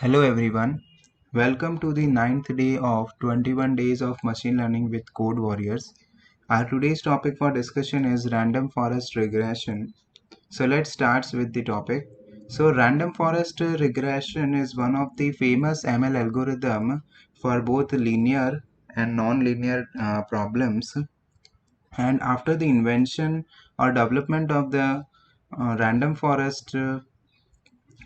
Hello everyone, welcome to the ninth day of 21 days of machine learning with Code Warriors. Our today's topic for discussion is random forest regression. So let's start with the topic. So random forest regression is one of the famous ML algorithm for both linear and non-linear problems. And after the invention or development of the random forest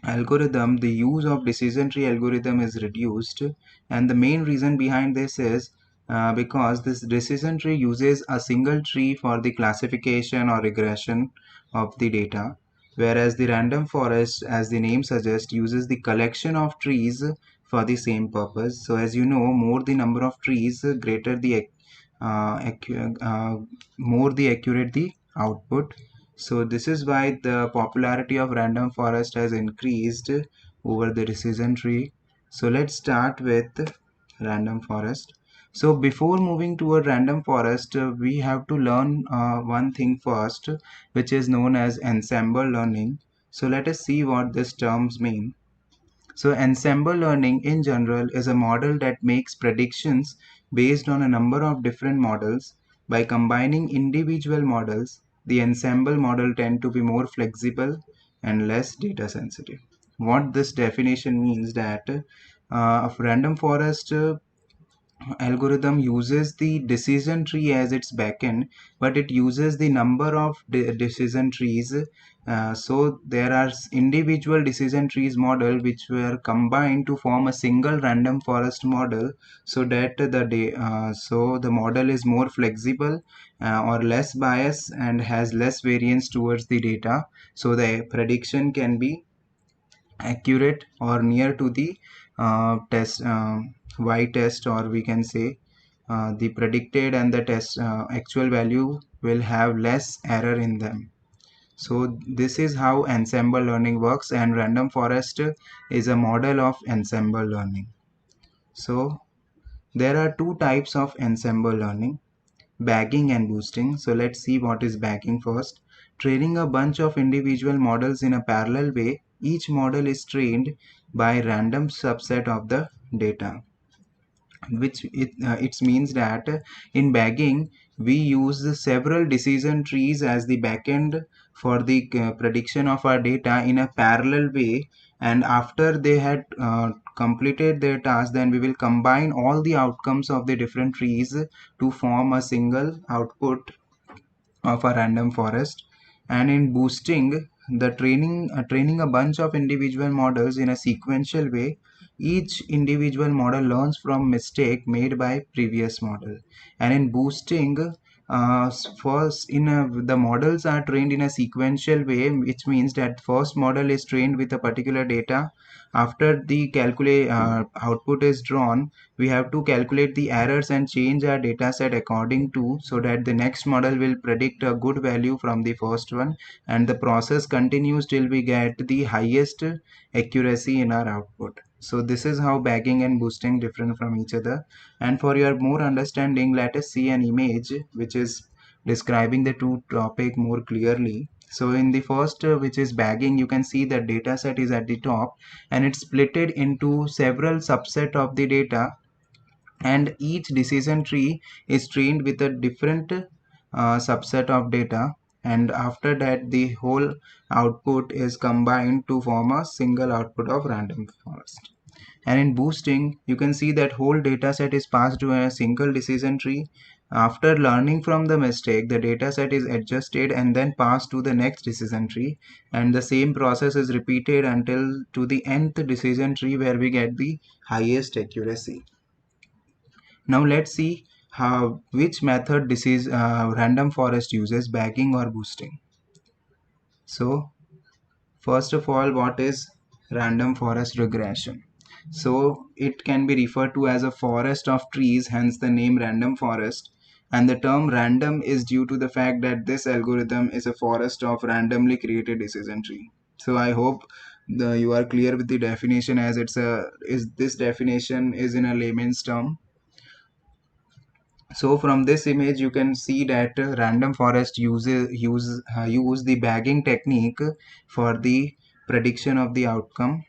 algorithm, the use of decision tree algorithm is reduced, and the main reason behind this is because this decision tree uses a single tree for the classification or regression of the data, whereas the random forest, as the name suggests, uses the collection of trees for the same purpose. So as you know, more the number of trees, greater the more the accurate the output. So this is why the popularity of random forest has increased over the decision tree. So let's start with random forest. So before moving toward random forest, we have to learn one thing first, which is known as ensemble learning. So let us see what these terms mean. So ensemble learning in general is a model that makes predictions based on a number of different models. By combining individual models, the ensemble model tend to be more flexible and less data sensitive. What this definition means that a random forest algorithm uses the decision tree as its backend, but it uses the number of decision trees. So there are individual decision trees model which were combined to form a single random forest model, so that the model is more flexible or less bias and has less variance towards the data. So the prediction can be accurate or near to the test y test, or we can say the predicted and the test actual value will have less error in them. So this is how ensemble learning works, and random forest is a model of ensemble learning. So there are two types of ensemble learning: bagging and boosting. So let's see what is bagging first. Training a bunch of individual models in a parallel way. Each model is trained by a random subset of the data, which it means that in bagging we use several decision trees as the backend for the prediction of our data in a parallel way, and after they had completed their task, then we will combine all the outcomes of the different trees to form a single output of a random forest. And in boosting, the training a bunch of individual models in a sequential way. Each individual model learns from mistake made by previous model. And in boosting, first the models are trained in a sequential way, which means that first model is trained with a particular data. After the calculate output is drawn, we have to calculate the errors and change our data set according to, so that the next model will predict a good value from the first one, and the process continues till we get the highest accuracy in our output. So this is how bagging and boosting different from each other. And for your more understanding, let us see an image which is describing the two topic more clearly. So in the first, which is bagging, you can see that data set is at the top, and it's splitted into several subset of the data, and each decision tree is trained with a different subset of data, and after that the whole output is combined to form a single output of random forest. And in boosting, you can see that whole data set is passed to a single decision tree. After learning from the mistake, the data set is adjusted and then passed to the next decision tree, and the same process is repeated until to the nth decision tree, where we get the highest accuracy. Now let's see how which method this is random forest uses, bagging or boosting. So first of all, what is random forest regression? So it can be referred to as a forest of trees, hence the name random forest. And the term random is due to the fact that this algorithm is a forest of randomly created decision tree. So I hope you are clear with the definition, as this definition is in a layman's term. So from this image you can see that random forest use the bagging technique for the prediction of the outcome.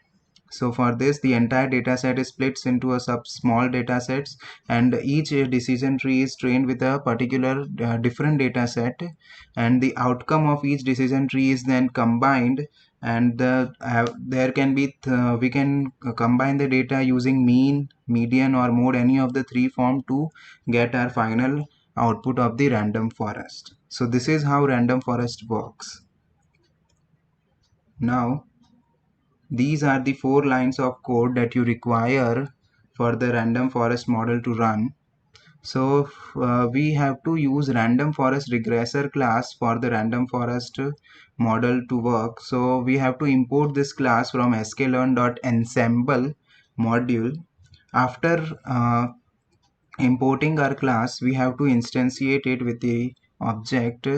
So for this, the entire data set is split into a small data sets, and each decision tree is trained with a particular different data set, and the outcome of each decision tree is then combined, and there can be we can combine the data using mean, median, or mode, any of the three form, to get our final output of the random forest. So this is how random forest works. Now these are the 4 lines of code that you require for the random forest model to run. So we have to use random forest regressor class for the random forest model to work. So we have to import this class from sklearn.ensemble module. After importing our class, we have to instantiate it with the object.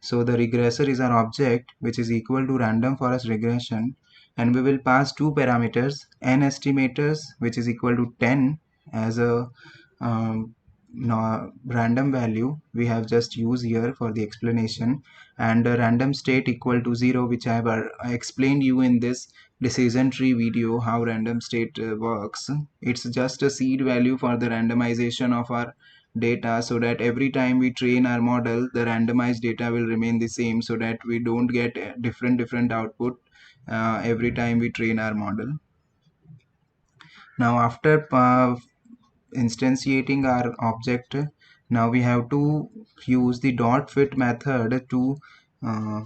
So the regressor is our object, which is equal to random forest regression, and we will pass two parameters, n estimators, which is equal to 10 as a random value we have just used here for the explanation, and a random state equal to 0, which I have explained you in this decision tree video how random state works. It's just a seed value for the randomization of our data, so that every time we train our model, the randomized data will remain the same, so that we don't get different output every time we train our model. Now after instantiating our object, now we have to use the dot fit method to uh,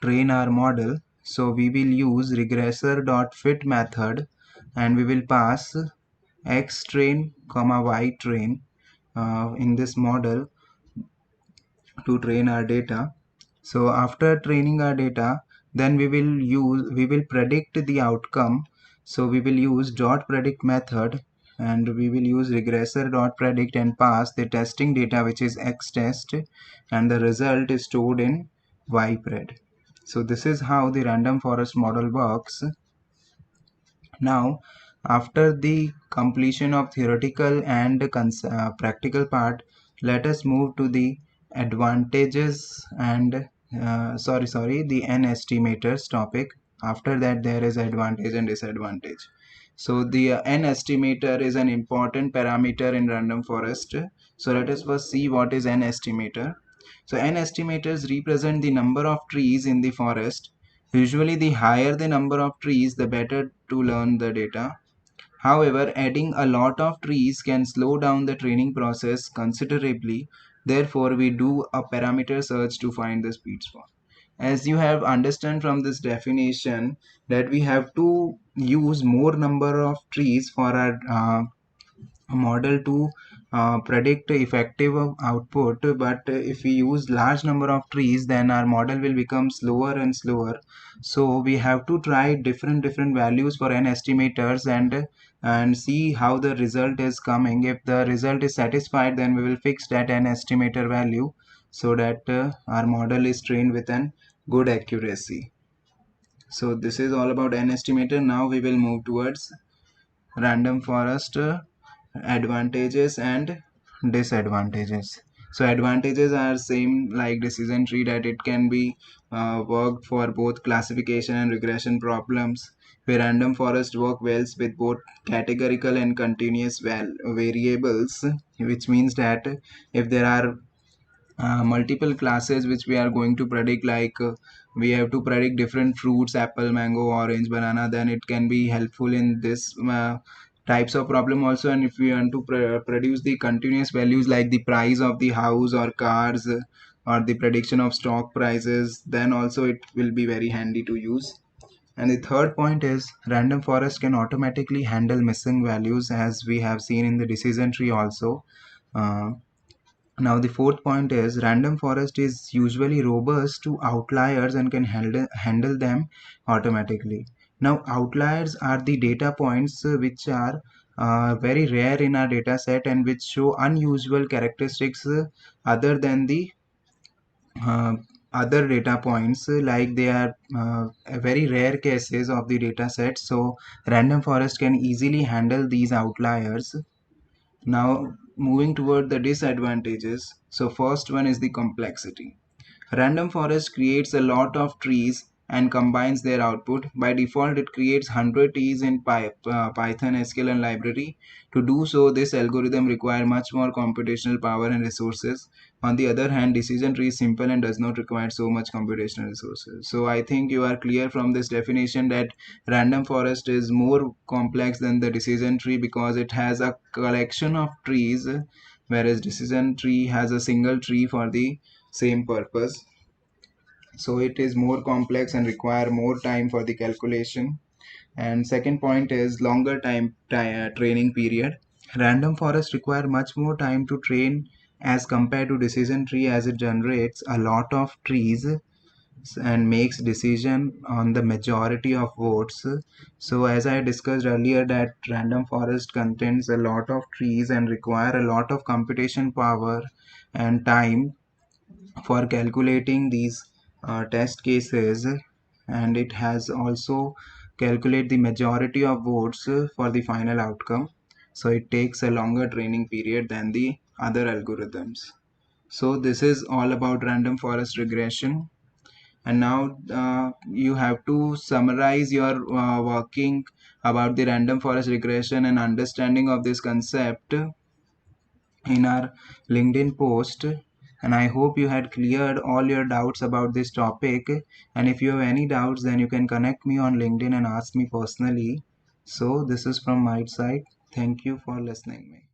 train our model. So we will use regressor dot fit method, and we will pass x train comma y train in this model to train our data. So after training our data, then we will predict the outcome. So we will use dot predict method, and we will use regressor dot predict and pass the testing data, which is x test, and the result is stored in ypred. So this is how the random forest model works. Now after the completion of theoretical and practical part, let us move to the advantages and the n estimators topic. After that, there is advantage and disadvantage. So the n estimator is an important parameter in random forest. So let us first see what is n estimator. So n estimators represent the number of trees in the forest. Usually the higher the number of trees, the better to learn the data. However, adding a lot of trees can slow down the training process considerably. Therefore, we do a parameter search to find the speed spot. As you have understand from this definition, that we have to use more number of trees for our model to predict effective output, but if we use large number of trees, then our model will become slower and slower. So we have to try different values for n estimators, and see how the result is coming. If the result is satisfied, then we will fix that n estimator value, so that our model is trained with an good accuracy. So this is all about n estimator. Now we will move towards random forest advantages and disadvantages. So advantages are same like decision tree, that it can be worked for both classification and regression problems, where random forest work well with both categorical and continuous variables, which means that if there are multiple classes which we are going to predict, like we have to predict different fruits, apple, mango, orange, banana, then it can be helpful in this types of problem also. And if we want to produce the continuous values like the price of the house or cars, or the prediction of stock prices, then also it will be very handy to use. And the third point is random forest can automatically handle missing values, as we have seen in the decision tree also. uh, Now the fourth point is random forest is usually robust to outliers and can handle them automatically. Now outliers are the data points which are very rare in our data set, and which show unusual characteristics other than the uh, other data points, like they are very rare cases of the data set. So random forest can easily handle these outliers. Now moving toward the disadvantages. So first one is the complexity. Random forest creates a lot of trees and combines their output. By default, it creates 100 trees in Python, SQL, and library. To do so, this algorithm requires much more computational power and resources. On the other hand, decision tree is simple and does not require so much computational resources. So I think you are clear from this definition that random forest is more complex than the decision tree because it has a collection of trees, whereas decision tree has a single tree for the same purpose. So it is more complex and require more time for the calculation. And second point is longer training period. Random forest require much more time to train as compared to decision tree, as it generates a lot of trees and makes decision on the majority of votes. So as I discussed earlier, that random forest contains a lot of trees and require a lot of computation power and time for calculating these test cases, and it has also calculate the majority of votes for the final outcome. So it takes a longer training period than the other algorithms. So this is all about random forest regression. And now you have to summarize your working about the random forest regression and understanding of this concept in our LinkedIn post. And I hope you had cleared all your doubts about this topic. And if you have any doubts, then you can connect me on LinkedIn and ask me personally. So this is from my side. Thank you for listening me.